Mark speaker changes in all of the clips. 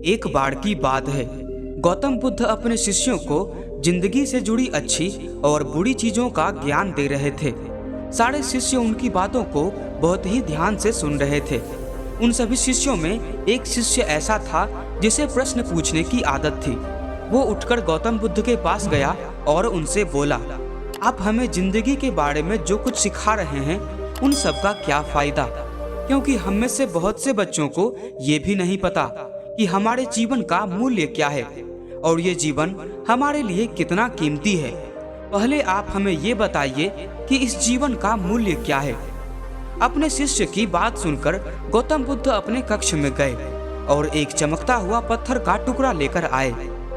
Speaker 1: एक बार की बात है, गौतम बुद्ध अपने शिष्यों को जिंदगी से जुड़ी अच्छी और बुरी चीजों का ज्ञान दे रहे थे। सारे शिष्य उनकी बातों को बहुत ही ध्यान से सुन रहे थे। उन सभी शिष्यों में एक शिष्य ऐसा था जिसे प्रश्न पूछने की आदत थी। वो उठकर गौतम बुद्ध के पास गया और उनसे बोला, आप हमें जिंदगी के बारे में जो कुछ सिखा रहे हैं उन सब का क्या फायदा, क्योंकि हम में से बहुत से बच्चों को ये भी नहीं पता कि हमारे जीवन का मूल्य क्या है और ये जीवन हमारे लिए कितना कीमती है। पहले आप हमें ये बताइए कि इस जीवन का मूल्य क्या है। अपने शिष्य की बात सुनकर गौतम बुद्ध अपने कक्ष में गए और एक चमकता हुआ पत्थर का टुकड़ा लेकर आए।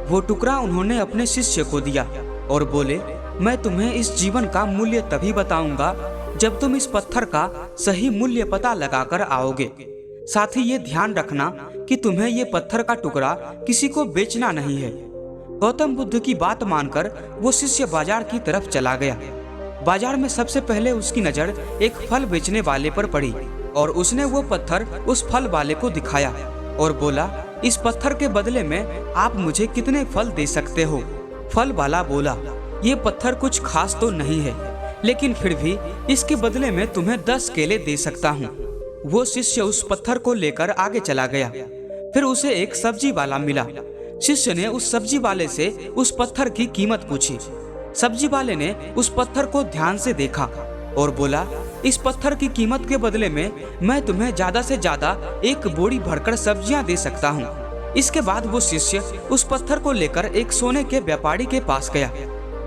Speaker 1: वो टुकड़ा उन्होंने अपने शिष्य को दिया और बोले, मैं तुम्हें इस जीवन का मूल्य तभी बताऊंगा जब तुम इस पत्थर का सही मूल्य पता लगाकर आओगे। साथ ही ये ध्यान रखना कि तुम्हें ये पत्थर का टुकड़ा किसी को बेचना नहीं है। गौतम बुद्ध की बात मानकर वो शिष्य बाजार की तरफ चला गया। बाजार में सबसे पहले उसकी नजर एक फल बेचने वाले पर पड़ी और उसने वो पत्थर उस फल वाले को दिखाया और बोला, इस पत्थर के बदले में आप मुझे कितने फल दे सकते हो। फल वाला बोला, ये पत्थर कुछ खास तो नहीं है, लेकिन फिर भी इसके बदले में तुम्हें 10 केले दे सकता हूँ। वो शिष्य उस पत्थर को लेकर आगे चला गया। फिर उसे एक सब्जी वाला मिला। शिष्य ने उस सब्जी वाले से उस पत्थर की कीमत पूछी। सब्जी वाले ने उस पत्थर को ध्यान से देखा और बोला, इस पत्थर की कीमत के बदले में मैं तुम्हें ज्यादा से ज्यादा एक बोरी भरकर सब्जियां दे सकता हूँ। इसके बाद वो शिष्य उस पत्थर को लेकर एक सोने के व्यापारी के पास गया।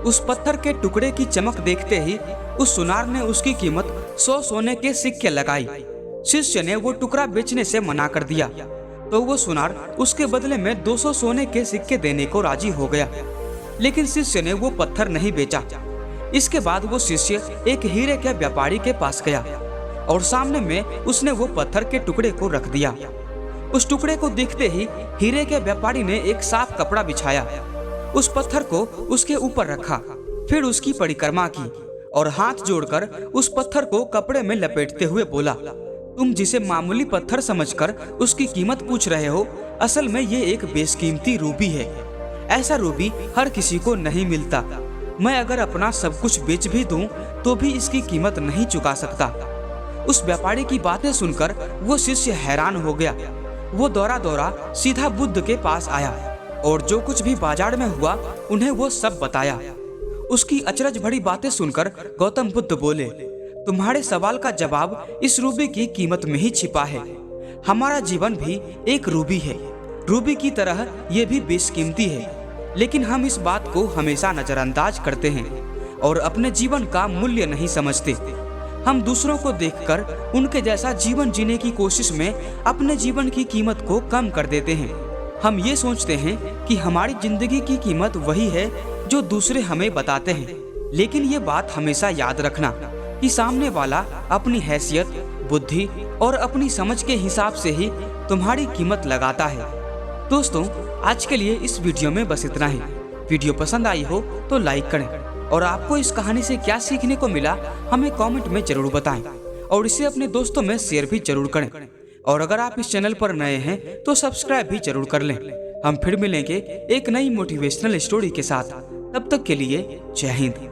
Speaker 1: उस पत्थर के टुकड़े की चमक देखते ही उस सुनार ने उसकी कीमत 100 सोने के सिक्के लगाई। शिष्य ने वो टुकड़ा बेचने से मना कर दिया तो वो सुनार उसके बदले में 200 सोने के सिक्के देने को राजी हो गया, लेकिन शिष्य ने वो पत्थर नहीं बेचा। इसके बाद वो शिष्य एक हीरे के व्यापारी के पास गया और सामने में उसने वो पत्थर के टुकड़े को रख दिया। उस टुकड़े को देखते ही हीरे के व्यापारी ने एक साफ कपड़ा बिछाया, उस पत्थर को उसके ऊपर रखा, फिर उसकी परिक्रमा की और हाथ जोड़कर उस पत्थर को कपड़े में लपेटते हुए बोला, तुम जिसे मामूली पत्थर समझकर उसकी कीमत पूछ रहे हो, असल में ये एक बेशकीमती रूबी है। ऐसा रूबी हर किसी को नहीं मिलता। मैं अगर अपना सब कुछ बेच भी दूं तो भी इसकी कीमत नहीं चुका सकता। उस व्यापारी की बातें सुनकर वो शिष्य हैरान हो गया। वो दौड़ा दौड़ा सीधा बुद्ध के पास आया और जो कुछ भी बाजार में हुआ उन्हें वो सब बताया। उसकी अचरज भरी बातें सुनकर गौतम बुद्ध बोले, तुम्हारे सवाल का जवाब इस रूबी की कीमत में ही छिपा है। हमारा जीवन भी एक रूबी है। रूबी की तरह ये भी बेशकीमती है, लेकिन हम इस बात को हमेशा नजरअंदाज करते हैं और अपने जीवन का मूल्य नहीं समझते। हम दूसरों को देखकर उनके जैसा जीवन जीने की कोशिश में अपने जीवन की कीमत को कम कर देते हैं। हम ये सोचते हैं कि हमारी जिंदगी की कीमत वही है जो दूसरे हमें बताते हैं, लेकिन ये बात हमेशा याद रखना कि सामने वाला अपनी हैसियत, बुद्धि और अपनी समझ के हिसाब से ही तुम्हारी कीमत लगाता है। दोस्तों, आज के लिए इस वीडियो में बस इतना ही। वीडियो पसंद आई हो तो लाइक करें और आपको इस कहानी से क्या सीखने को मिला हमें कमेंट में जरूर बताएं और इसे अपने दोस्तों में शेयर भी जरूर करें। और अगर आप इस चैनल पर नए हैं तो सब्सक्राइब भी जरूर कर लें। हम फिर मिलेंगे एक नई मोटिवेशनल स्टोरी के साथ। तब तक के लिए जय हिंद।